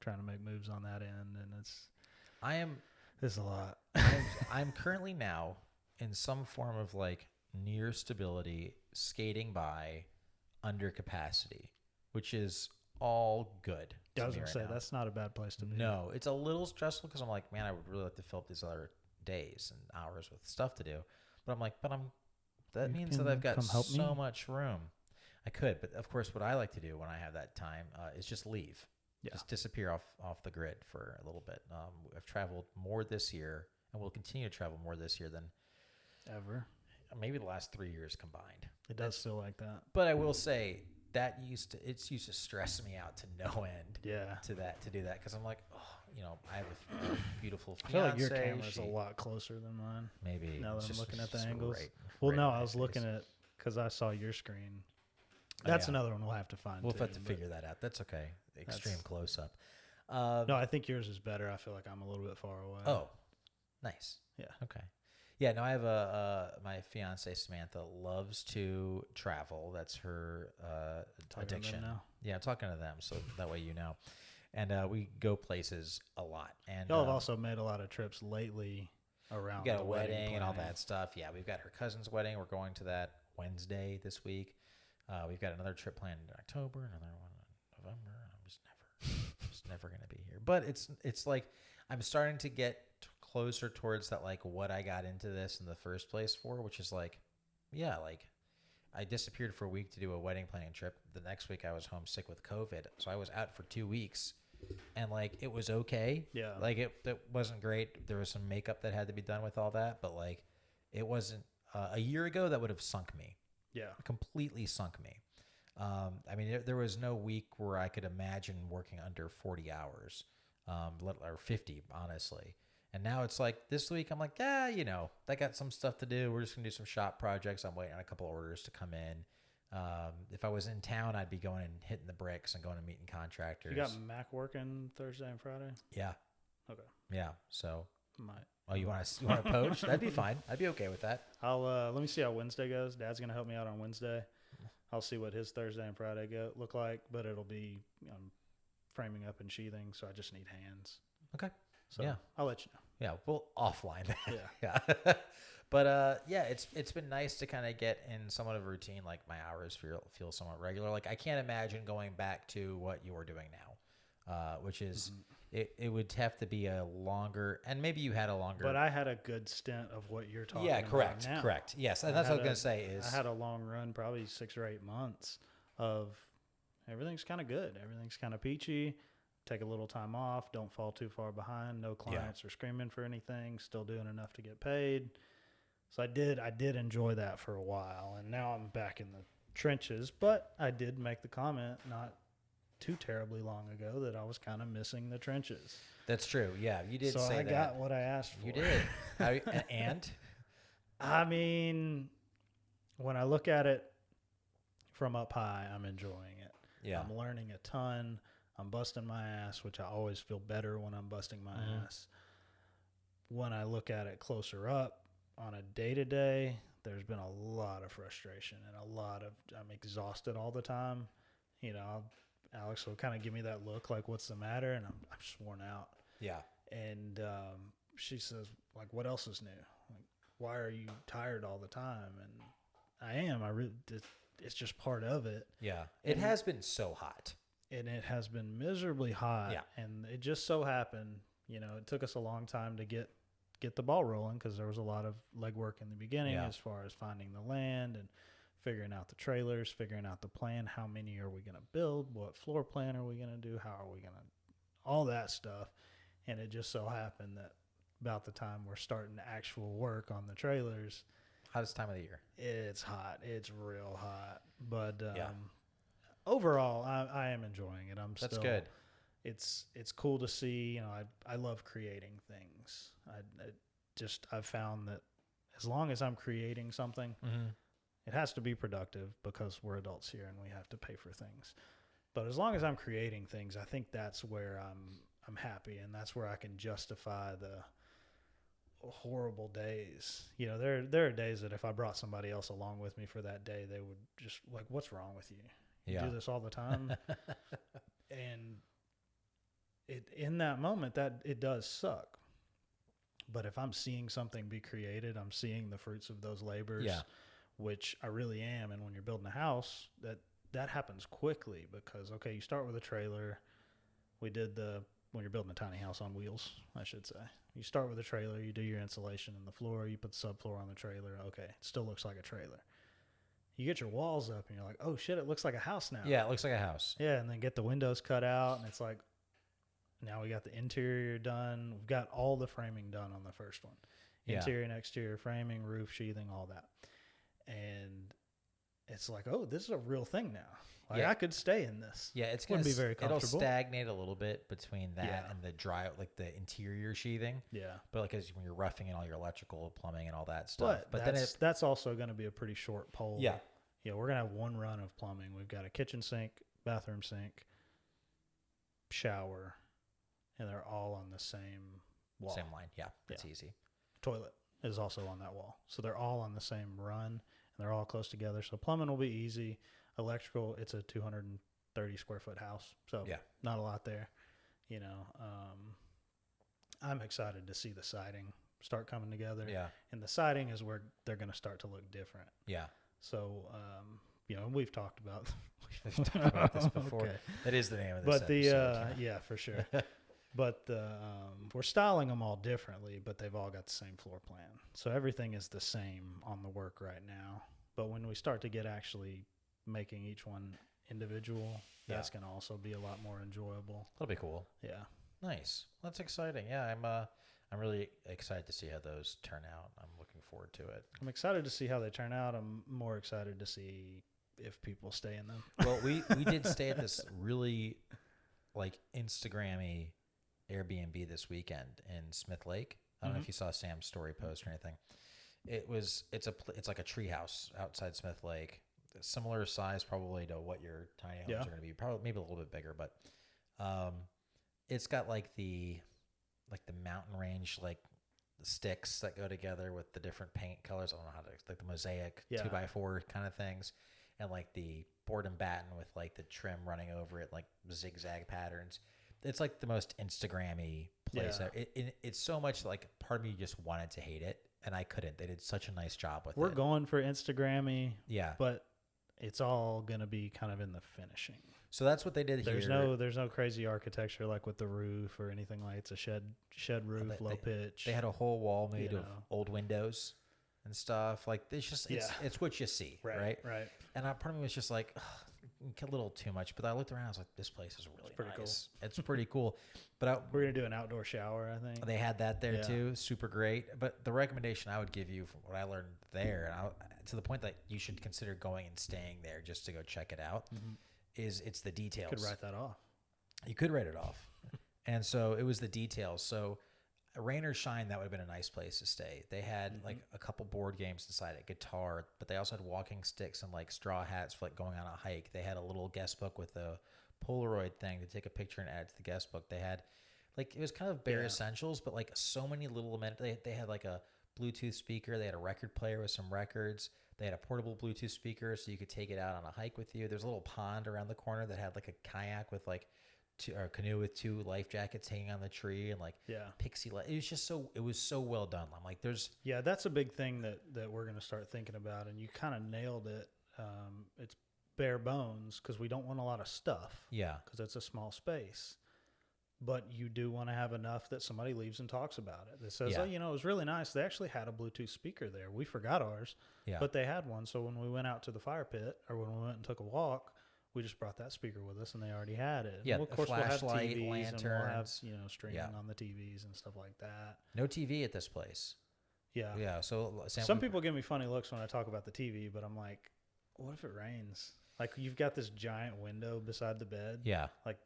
trying to make moves on that end, and I am it's a lot. I'm currently now in some form of like near stability, skating by under capacity, which is all good. I was gonna say that's not a bad place to be. No, it's a little stressful because I'm like, man, I would really like to fill up these other days and hours with stuff to do. But I'm like, that means that I've got so much room. I could, but of course, what I like to do when I have that time is just leave. Yeah. Just disappear off the grid for a little bit. I've traveled more this year, and will continue to travel more this year than ever. Maybe the last 3 years combined. It does feel like that. But I will say that used to stress me out to no end. Yeah. To do that because I'm like, I have a beautiful fiance. I feel like your camera's a lot closer than mine. Maybe now that I'm looking at the angles. I was looking at because I saw your screen. That's another one we'll have to find. We'll have to figure that out. That's okay. Extreme close up. No, I think yours is better. I feel like I'm a little bit far away. Oh, nice. Yeah. Okay. Yeah. No, I have my fiance Samantha loves to travel. That's her addiction. Now. Yeah, I'm talking to them, so that way you know. And we go places a lot. And y'all have also made a lot of trips lately around. We got a wedding and all that stuff. Yeah, we've got her cousin's wedding. We're going to that Wednesday this week. We've got another trip planned in October, another one in November. I'm just never going to be here. But it's like I'm starting to get closer towards that, like what I got into this in the first place for, which is like, yeah, like I disappeared for a week to do a wedding planning trip. The next week I was homesick with COVID, so I was out for 2 weeks, and like it was okay. Yeah, like it wasn't great. There was some makeup that had to be done with all that, but like it wasn't. A year ago that would have sunk me. Yeah, completely sunk me. I mean, there was no week where I could imagine working under 40 hours, or 50, honestly. And now it's like this week, I'm like, I got some stuff to do. We're just going to do some shop projects. I'm waiting on a couple orders to come in. If I was in town, I'd be going and hitting the bricks and going and meeting contractors. You got Mac working Thursday and Friday? Yeah. Okay. Yeah. So. Might. Oh, you want to poach? That'd be fine. I'd be okay with that. I'll let me see how Wednesday goes. Dad's gonna help me out on Wednesday. I'll see what his Thursday and Friday look like, but it'll be framing up and sheathing, so I just need hands. Okay. So yeah, I'll let you know. Yeah, we'll offline that. Yeah. Yeah. But it's been nice to kind of get in somewhat of a routine. Like my hours feel somewhat regular. Like I can't imagine going back to what you are doing now, which is. Mm-hmm. It would have to be a longer, and maybe you had a longer. But I had a good stint of what you're talking about. Yeah, correct. Yes, and that's what I was going to say is. I had a long run, probably 6 or 8 months of everything's kind of good. Everything's kind of peachy. Take a little time off. Don't fall too far behind. No clients are screaming for anything. Still doing enough to get paid. So I did enjoy that for a while, and now I'm back in the trenches. But I did make the comment not too terribly long ago that I was kind of missing the trenches. That's true. Yeah, you did say that. So I got what I asked for. You did. And? I mean, when I look at it from up high, I'm enjoying it. Yeah. I'm learning a ton. I'm busting my ass, which I always feel better when I'm busting my ass. When I look at it closer up on a day-to-day, there's been a lot of frustration and I'm exhausted all the time. Alex will kind of give me that look like, what's the matter? And I'm just worn out. Yeah. And she says, like, what else is new? Like, why are you tired all the time? And I am. It's just part of it. Yeah. It has been so hot. And it has been miserably hot. Yeah. And it just so happened, it took us a long time to get the ball rolling because there was a lot of legwork in the beginning as far as finding the land and figuring out the trailers, figuring out the plan, how many are we going to build, what floor plan are we going to do, how are we going to, all that stuff. And it just so happened that about the time we're starting actual work on the trailers. Hottest time of the year. It's hot. It's real hot. But overall, I am enjoying it. That's good. It's cool to see. I love creating things. I've found that as long as I'm creating something, it has to be productive because we're adults here and we have to pay for things. But as long as I'm creating things, I think that's where I'm happy, and that's where I can justify the horrible days. There are days that if I brought somebody else along with me for that day, they would just like, what's wrong with you? You do this all the time. And in that moment, that it does suck. But if I'm seeing something be created, I'm seeing the fruits of those labors, which I really am. And when you're building a house, that happens quickly because, okay, you start with a trailer. We did when you're building a tiny house on wheels, I should say. You start with a trailer, you do your insulation in the floor, you put the subfloor on the trailer. Okay, it still looks like a trailer. You get your walls up and you're like, oh shit, it looks like a house now. Yeah, it looks like a house. Yeah, and then get the windows cut out, and it's like, now we got the interior done. We've got all the framing done on the first one. Interior and exterior framing, roof sheathing, all that. And it's like, oh, this is a real thing now. Like, I could stay in this. Yeah, it's going to be very comfortable. It'll stagnate a little bit between that and the dry, like the interior sheathing. Yeah. But like when you're roughing in all your electrical, plumbing, and all that stuff. But that's also going to be a pretty short pole. Yeah. Yeah, we're going to have one run of plumbing. We've got a kitchen sink, bathroom sink, shower, and they're all on the same wall. Same line. Yeah, that's easy. Toilet is also on that wall. So they're all on the same run, and they're all close together. So plumbing will be easy. Electrical, it's a 230 square foot house. So not a lot there. You know, I'm excited to see the siding start coming together. Yeah. And the siding is where they're going to start to look different. Yeah. So, you know, we've talked about this before. Okay. That is the name of this episode. Yeah, for sure. But we're styling them all differently, but they've all got the same floor plan. So everything is the same on the work right now. But when we start to get actually making each one individual, that's going to also be a lot more enjoyable. That'll be cool. Yeah. Nice. That's exciting. Yeah, I'm really excited to see how those turn out. I'm looking forward to it. I'm excited to see how they turn out. I'm more excited to see if people stay in them. Well, we did stay at this really like Instagram-y Airbnb this weekend in Smith Lake. I don't know if you saw Sam's story post or anything. It's like a tree house outside Smith Lake. Similar size probably to what your tiny homes are going to be. Probably maybe a little bit bigger, but it's got like the mountain range, like the sticks that go together with the different paint colors. I don't know how to, like the mosaic 2x4 kind of things, and like the board and batten with like the trim running over it, like zigzag patterns. It's like the most Instagram-y place. Yeah. It's so much like part of me just wanted to hate it, and I couldn't. They did such a nice job with it. We're going for Instagram-y. Yeah. But it's all going to be kind of in the finishing. So that's what they did here. There's no crazy architecture like with the roof or anything like it's a shed roof, low pitch. They had a whole wall made of old windows and stuff. Like it's just it's what you see, right? Right. And part of me was just like, a little too much. But I looked around, I was like, this place is really pretty nice. Cool. It's pretty cool. But we're gonna do an outdoor shower, I think. They had that there too, super great. But the recommendation I would give you from what I learned there, and to the point that you should consider going and staying there just to go check it out, is it's the details. You could write that off. You could write it off. And so it was the details. So rain or shine, that would have been a nice place to stay. They had like a couple board games inside it, guitar, but they also had walking sticks and like straw hats for like going on a hike. They had a little guest book with a Polaroid thing to take a picture and add it to the guest book. They had like, it was kind of bare essentials, but like so many little amenities. They had like a Bluetooth speaker. They had a record player with some records. They had a portable Bluetooth speaker so you could take it out on a hike with you. There's a little pond around the corner that had like a kayak with like or a canoe with 2 life jackets hanging on the tree and like pixie light. It was just it was so well done. I'm like, that's a big thing that we're going to start thinking about, and you kind of nailed it. It's bare bones because we don't want a lot of stuff. Yeah. Because it's a small space. But you do want to have enough that somebody leaves and talks about it. That says, oh, you know, it was really nice. They actually had a Bluetooth speaker there. We forgot ours, but they had one. So when we went out to the fire pit or when we went and took a walk, we just brought that speaker with us and they already had it. Yeah, well, of course, flashlight, we'll have TVs lanterns. and we'll have, you know, streaming on the TVs and stuff like that. No TV at this place. Yeah. Yeah. So some people give me funny looks when I talk about the TV, but I'm like, what if it rains? Like you've got this giant window beside the bed. Yeah. Like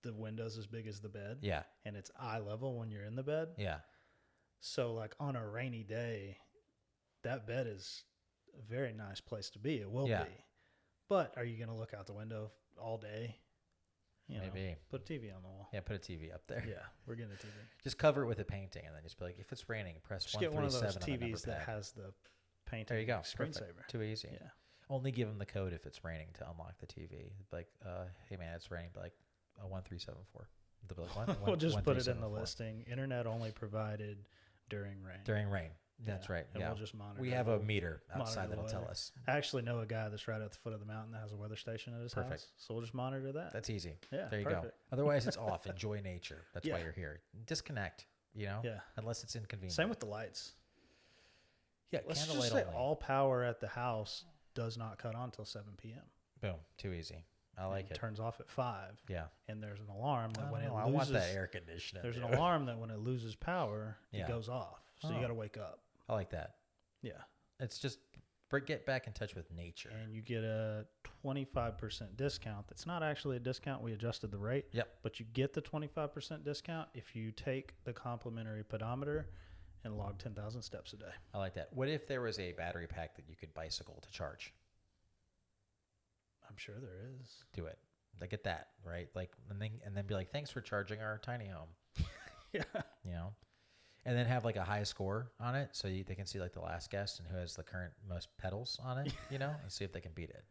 the window's as big as the bed. Yeah. And it's eye level when you're in the bed. Yeah. So like on a rainy day, that bed is a very nice place to be. It will be. But are you going to look out the window all day? You know, maybe. Put a TV on the wall. Yeah, put a TV up there. Yeah, we're getting a TV. Just cover it with a painting and then just be like, if it's raining, press just get one of those 137 TVs that has the painting. There you go. Screensaver. Too easy. Yeah. Only give them the code if it's raining to unlock the TV. Like, hey man, it's raining. But like, 1374. They'll be like, We'll just put it in the 1374. listing. Internet only provided during rain. During rain. That's Yeah, right. and Yeah. we'll just monitor. We have a We'll meter outside monitor the that'll tell weather. us. I actually know a guy that's right at the foot of the mountain that has a weather station at his Perfect. house, so we'll just monitor that. That's easy. Yeah, There you perfect. go. Otherwise, it's off. Enjoy nature. That's why Yeah. you're here. Disconnect, Yeah. unless it's inconvenient. Same with the lights. Yeah, Let's just candlelight say only. all power at the house does not cut on till 7 p.m. Boom. Too easy. I like it. Turns off at 5, Yeah. and there's an alarm that when it I loses. want that air conditioner. There's an dude. alarm that when it loses power, Yeah. it goes off. So you Oh. got to wake up. I like that. Yeah. It's just get back in touch with nature. And you get a 25% discount. That's not actually a discount. We adjusted the rate. Yep. But you get the 25% discount if you take the complimentary pedometer and log 10,000 steps a day. I like that. What if there was a battery pack that you could bicycle to charge? I'm sure there is. Do it. Like get that, right? Like and then be like, thanks for charging our tiny home. Yeah. You know? And then have like a high score on it so they can see like the last guest and who has the current most pedals on it, and see if they can beat it,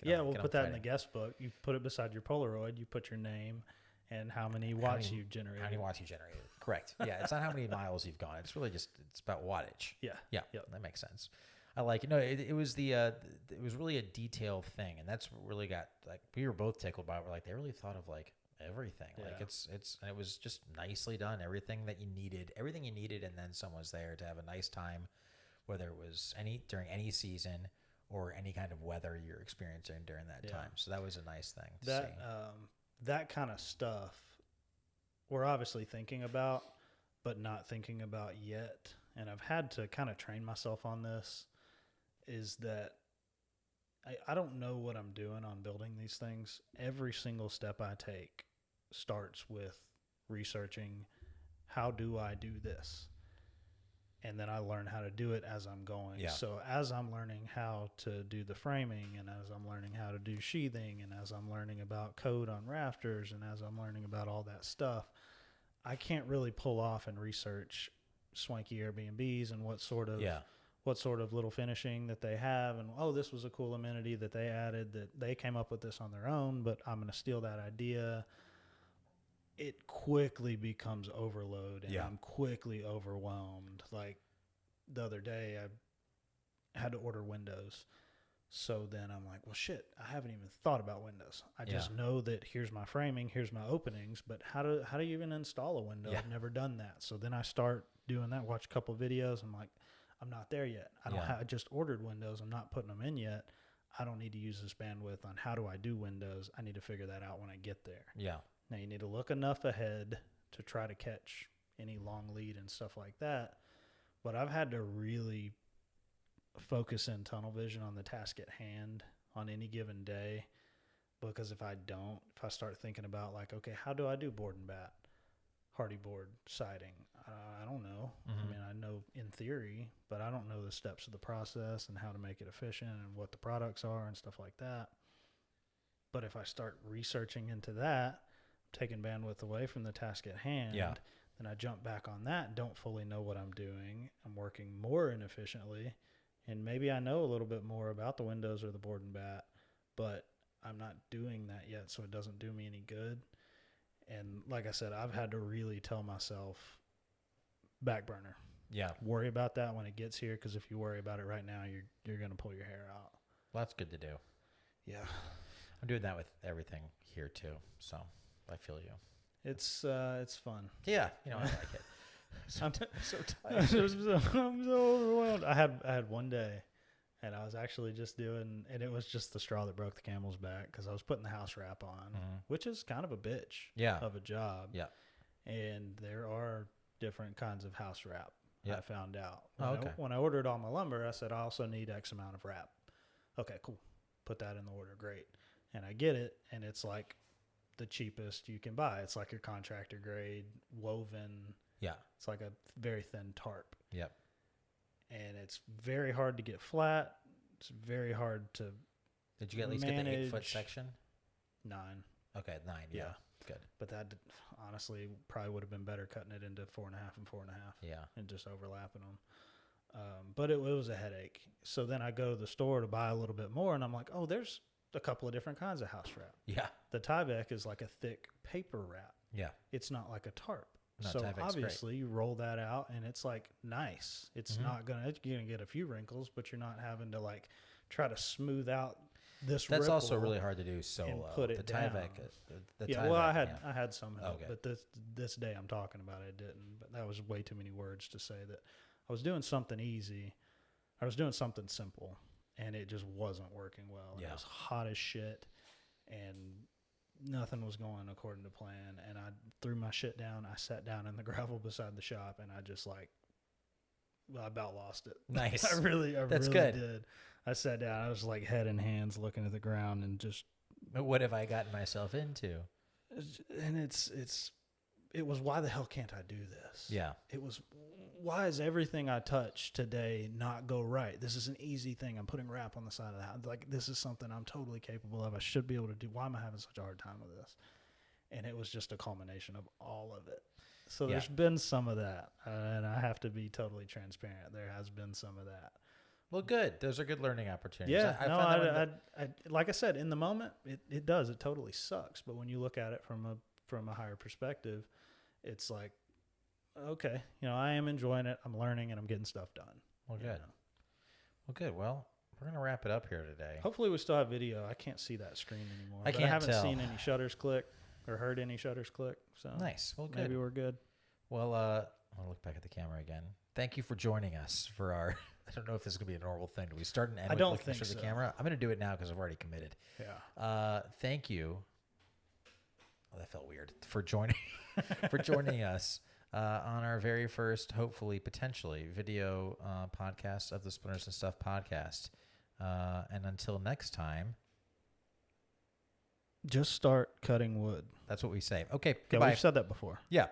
Yeah, we'll put that in the guest book. You put it beside your Polaroid. You put your name and how many watts you generated. How many watts you generated. Correct. Yeah, it's not how many miles you've gone. It's really just, it's about wattage. Yeah. Yeah, Yep. that makes sense. I like it. No, it was it was really a detailed thing. And that's what really got, like, we were both tickled by it. We're like, they really thought of like everything. Yeah. Like and it was just nicely done. Everything you needed. And then someone was there to have a nice time, whether it was during any season or any kind of weather you're experiencing during that time. So that was a nice thing to see. That kind of stuff we're obviously thinking about, but not thinking about yet. And I've had to kind of train myself on this, is that I don't know what I'm doing on building these things. Every single step I take starts with researching, how do I do this? And then I learn how to do it as I'm going. Yeah. So as I'm learning how to do the framing, and as I'm learning how to do sheathing, and as I'm learning about code on rafters, and as I'm learning about all that stuff, I can't really pull off and research swanky Airbnbs and what sort of little finishing that they have, and this was a cool amenity that they added, that they came up with this on their own, but I'm going to steal that idea. It quickly becomes overload, and I'm quickly overwhelmed. Like the other day, I had to order windows. So then I'm like, well, shit, I haven't even thought about windows. I just know that here's my framing, here's my openings, but how do you even install a window? I've never done that. So then I start doing that, watch a couple of videos. I'm like, I'm not there yet. I just ordered windows. I'm not putting them in yet. I don't need to use this bandwidth on how do I do windows. I need to figure that out when I get there. Yeah. Now you need to look enough ahead to try to catch any long lead and stuff like that. But I've had to really focus in tunnel vision on the task at hand on any given day, because if I start thinking about like, okay, how do I do board and bat, hardy board, siding? I don't know. Mm-hmm. I mean, I know in theory, but I don't know the steps of the process and how to make it efficient and what the products are and stuff like that. But if I start researching into that, taking bandwidth away from the task at hand, then I jump back on that and don't fully know what I'm doing. I'm working more inefficiently, and maybe I know a little bit more about the windows or the board and bat, but I'm not doing that yet, so it doesn't do me any good. And like I said, I've had to really tell myself, back burner. Yeah. Worry about that when it gets here, because if you worry about it right now, you're going to pull your hair out. Well, that's good to do. Yeah. I'm doing that with everything here too, so I feel you. It's fun. Yeah, I like it. I'm so tired. I'm so overwhelmed. I had one day, and I was actually just doing, and it was just the straw that broke the camel's back, because I was putting the house wrap on, which is kind of a bitch of a job. Yeah. And there are different kinds of house wrap. I found out. When I ordered all my lumber, I said, I also need X amount of wrap. Okay, cool. Put that in the order. Great. And I get it, and it's like the cheapest you can buy. It's like your contractor grade woven. Yeah. It's like a very thin tarp. Yep. And it's very hard to get flat. It's very hard to Did you at least get the 8-foot section? 9. Okay, 9. Yeah. Good. But that honestly probably would have been better cutting it into 4.5 and 4.5. Yeah. And just overlapping them. But it was a headache. So then I go to the store to buy a little bit more, and I'm like, there's a couple of different kinds of house wrap. Yeah. The Tyvek is like a thick paper wrap. Yeah. It's not like a tarp. No, So Tyvek's obviously you roll that out and it's like nice. It's not gonna, you're gonna get a few wrinkles, but you're not having to like try to smooth out this That's ripple also really hard to do solo. and put it the down. Tyvek, the Yeah, Tyvek, well, I had some help, Okay. but this day I'm talking about it didn't. But that was way too many words to say that I was doing something easy. I was doing something simple, and it just wasn't working well. Yeah. It was hot as shit, and nothing was going according to plan. And I threw my shit down. I sat down in the gravel beside the shop, and I just like, well, I about lost it. Nice. I really That's really good. did. I sat down. I was like head in hands, looking at the ground, and just. What have I gotten myself into? And it was, why the hell can't I do this? Yeah. It was, why is everything I touch today not go right? This is an easy thing. I'm putting wrap on the side of the house. Like, this is something I'm totally capable of. I should be able to do. Why am I having such a hard time with this? And it was just a culmination of all of it. So there's been some of that. And I have to be totally transparent. There has been some of that. Well, good. Those are good learning opportunities. Yeah, I like I said, in the moment, it does. It totally sucks. But when you look at it from a higher perspective, it's like, okay, I am enjoying it. I'm learning and I'm getting stuff done. Well, good. Well, good. Well, we're gonna wrap it up here today. Hopefully, we still have video. I can't see that screen anymore. I But can't I haven't tell. seen any shutters click or heard any shutters click. So Nice. Well, good. maybe we're good. Well, I'll look back at the camera again. Thank you for joining us for our. I don't know if this is gonna be a normal thing. Do we start and end I with don't looking think through the so. camera? I'm gonna do it now because I've already committed. Yeah. Thank you. Oh, that felt weird for joining us on our very first, hopefully, potentially, video podcast of the Splinters and Stuff podcast. And until next time, Just start cutting wood. that's what we say. Okay, Okay, goodbye. we've said that before. Yeah.